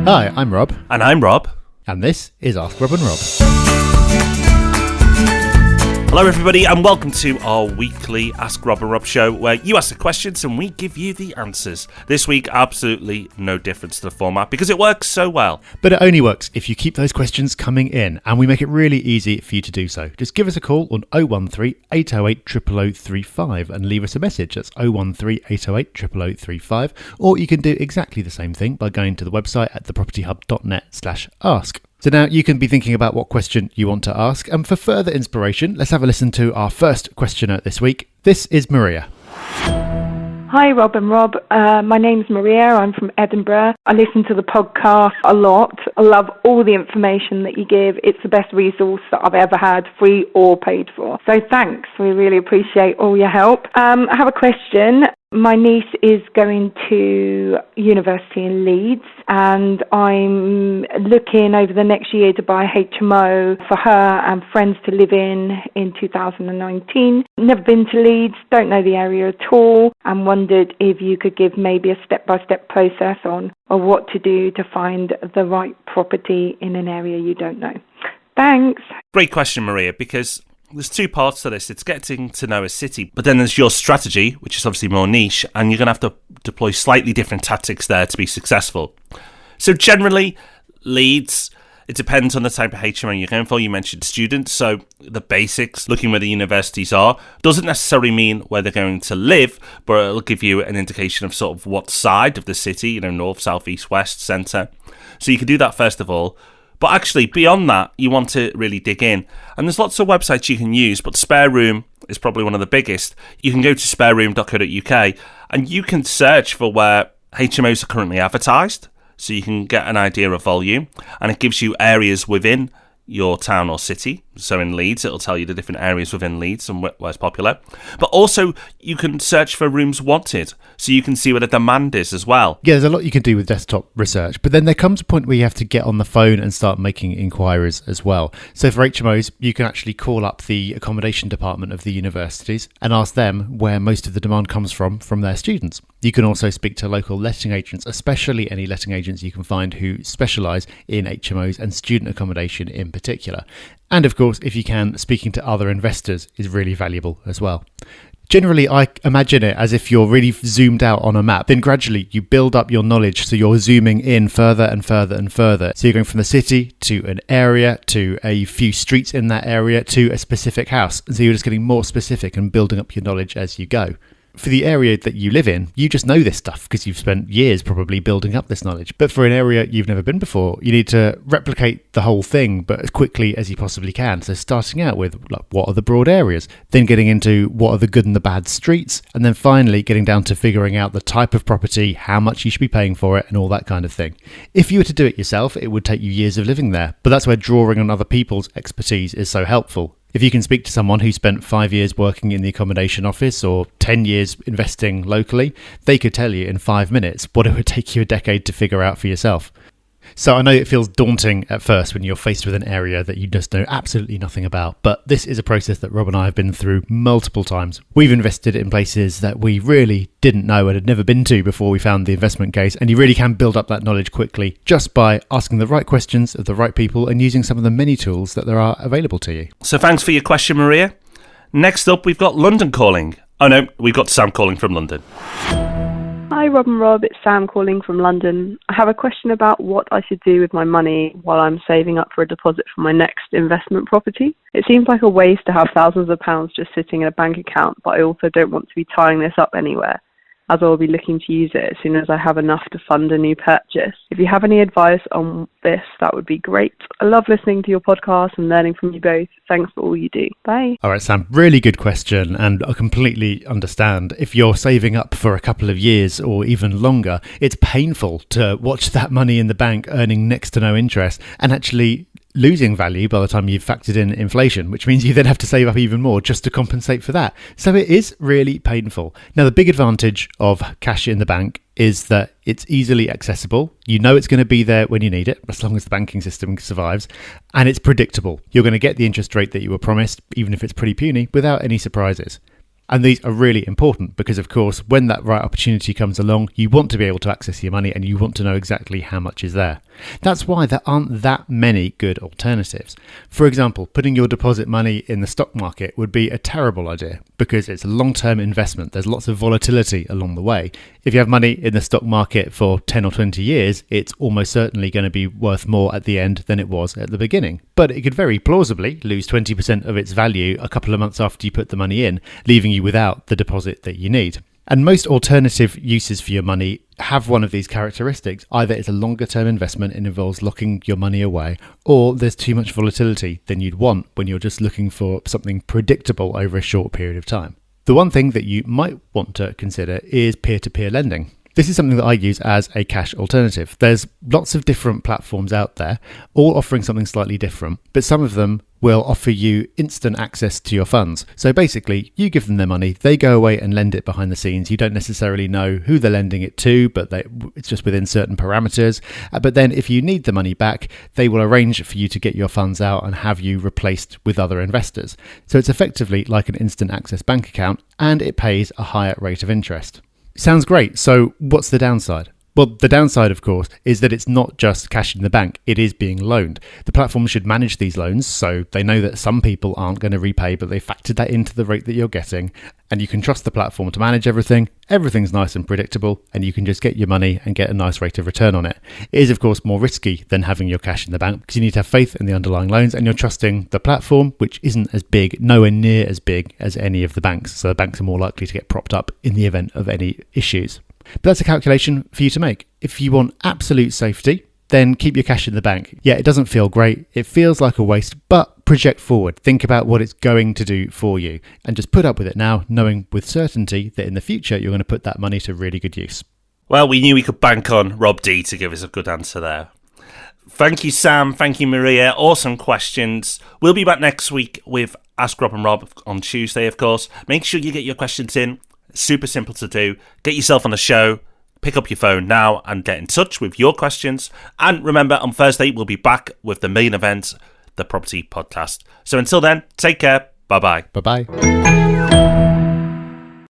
Hi, I'm Rob. And I'm Rob. And this is Ask Rob and Rob. Hello everybody and welcome to our weekly Ask Rob and Rob show where you ask the questions and we give you the answers. This week, absolutely no difference to the format because it works so well. But it only works if you keep those questions coming in, and we make it really easy for you to do so. Just give us a call on 013 808 0035 and leave us a message. That's 013 808 0035, or you can do exactly the same thing by going to the website at thepropertyhub.net/ask. So now you can be thinking about what question you want to ask, and for further inspiration, let's have a listen to our first questioner this week. This is Maria. Hi Rob and Rob, my name's Maria, I'm from Edinburgh. I listen to the podcast a lot. I love all the information that you give. It's the best resource that I've ever had, free or paid for. So thanks, we really appreciate all your help. I have a question. My niece is going to university in Leeds and I'm looking over the next year to buy HMO for her and friends to live in 2019. Never been to Leeds, don't know the area at all, and wondered if you could give maybe a step-by-step process on what to do to find the right property in an area you don't know. Thanks. Great question, Maria, because there's two parts to this. It's getting to know a city, but then there's your strategy, which is obviously more niche, and you're going to have to deploy slightly different tactics there to be successful. So generally, Leeds, it depends on the type of HMO you're going for. You mentioned students, so the basics, looking where the universities are, doesn't necessarily mean where they're going to live, but it'll give you an indication of sort of what side of the city, north, south, east, west, centre. So you can do that first of all. But actually, beyond that, you want to really dig in. And there's lots of websites you can use, but Spare Room is probably one of the biggest. You can go to spareroom.co.uk and you can search for where HMOs are currently advertised, so you can get an idea of volume. And it gives you areas within your town or city. So in Leeds, it'll tell you the different areas within Leeds and where's popular. But also, you can search for rooms wanted, so you can see where the demand is as well. Yeah, there's a lot you can do with desktop research, but then there comes a point where you have to get on the phone and start making inquiries as well. So for HMOs, you can actually call up the accommodation department of the universities and ask them where most of the demand comes from their students. You can also speak to local letting agents, especially any letting agents you can find who specialise in HMOs and student accommodation in particular. And of course, if you can, speaking to other investors is really valuable as well. Generally, I imagine it as if you're really zoomed out on a map. Then gradually you build up your knowledge, so you're zooming in further and further and further. So you're going from the city to an area, to a few streets in that area, to a specific house. And so you're just getting more specific and building up your knowledge as you go. For the area that you live in, you just know this stuff because you've spent years probably building up this knowledge. But for an area you've never been before, you need to replicate the whole thing, but as quickly as you possibly can. So starting out with what are the broad areas, then getting into what are the good and the bad streets, and then finally getting down to figuring out the type of property, how much you should be paying for it, and all that kind of thing. If you were to do it yourself, it would take you years of living there. But that's where drawing on other people's expertise is so helpful. If you can speak to someone who spent 5 years working in the accommodation office or 10 years investing locally, they could tell you in 5 minutes what it would take you a decade to figure out for yourself. So I know it feels daunting at first when you're faced with an area that you just know absolutely nothing about, but this is a process that Rob and I have been through multiple times. We've invested in places that we really didn't know and had never been to before we found the investment case, and you really can build up that knowledge quickly just by asking the right questions of the right people and using some of the many tools that there are available to you. So thanks for your question, Maria. Next up, we've got London calling. Oh no, we've got Sam calling from London. Hi Rob and Rob, it's Sam calling from London. I have a question about what I should do with my money while I'm saving up for a deposit for my next investment property. It seems like a waste to have thousands of pounds just sitting in a bank account, but I also don't want to be tying this up anywhere, as I will be looking to use it as soon as I have enough to fund a new purchase. If you have any advice on this, that would be great. I love listening to your podcast and learning from you both. Thanks for all you do. Bye. All right, Sam, really good question, and I completely understand. If you're saving up for a couple of years or even longer, it's painful to watch that money in the bank earning next to no interest and actually losing value by the time you've factored in inflation, which means you then have to save up even more just to compensate for that. So it is really painful. Now, the big advantage of cash in the bank is that it's easily accessible. You know it's going to be there when you need it, as long as the banking system survives, and it's predictable. You're going to get the interest rate that you were promised, even if it's pretty puny, without any surprises. And these are really important because, of course, when that right opportunity comes along, you want to be able to access your money and you want to know exactly how much is there. That's why there aren't that many good alternatives. For example, putting your deposit money in the stock market would be a terrible idea because it's a long-term investment. There's lots of volatility along the way. If you have money in the stock market for 10 or 20 years, it's almost certainly going to be worth more at the end than it was at the beginning. But it could very plausibly lose 20% of its value a couple of months after you put the money in, leaving you without the deposit that you need. And most alternative uses for your money have one of these characteristics. Either it's a longer term investment and involves locking your money away, or there's too much volatility than you'd want when you're just looking for something predictable over a short period of time. The one thing that you might want to consider is peer-to-peer lending. This is something that I use as a cash alternative. There's lots of different platforms out there, all offering something slightly different, but some of them will offer you instant access to your funds. So basically, you give them their money, they go away and lend it behind the scenes. You don't necessarily know who they're lending it to, but it's just within certain parameters. But then if you need the money back, they will arrange for you to get your funds out and have you replaced with other investors. So it's effectively like an instant access bank account, and it pays a higher rate of interest. Sounds great. So what's the downside? Well, the downside, of course, is that it's not just cash in the bank, it is being loaned. The platform should manage these loans, so they know that some people aren't going to repay, but they factored that into the rate that you're getting, and you can trust the platform to manage everything. Everything's nice and predictable, and you can just get your money and get a nice rate of return on it. It is, of course, more risky than having your cash in the bank because you need to have faith in the underlying loans, and you're trusting the platform, which isn't as big, nowhere near as big as any of the banks. So the banks are more likely to get propped up in the event of any issues. But that's a calculation for you to make. If you want absolute safety, then keep your cash in the bank. Yeah, it doesn't feel great. It feels like a waste, but project forward. Think about what it's going to do for you and just put up with it now, knowing with certainty that in the future you're going to put that money to really good use. Well, we knew we could bank on Rob D to give us a good answer there. Thank you, Sam. Thank you, Maria. Awesome questions. We'll be back next week with Ask Rob and Rob on Tuesday, of course. Make sure you get your questions in. Super simple to do. Get yourself on the show, pick up your phone now and get in touch with your questions. And remember, on Thursday, we'll be back with the main event, the Property Podcast. So until then, take care. Bye-bye. Bye-bye.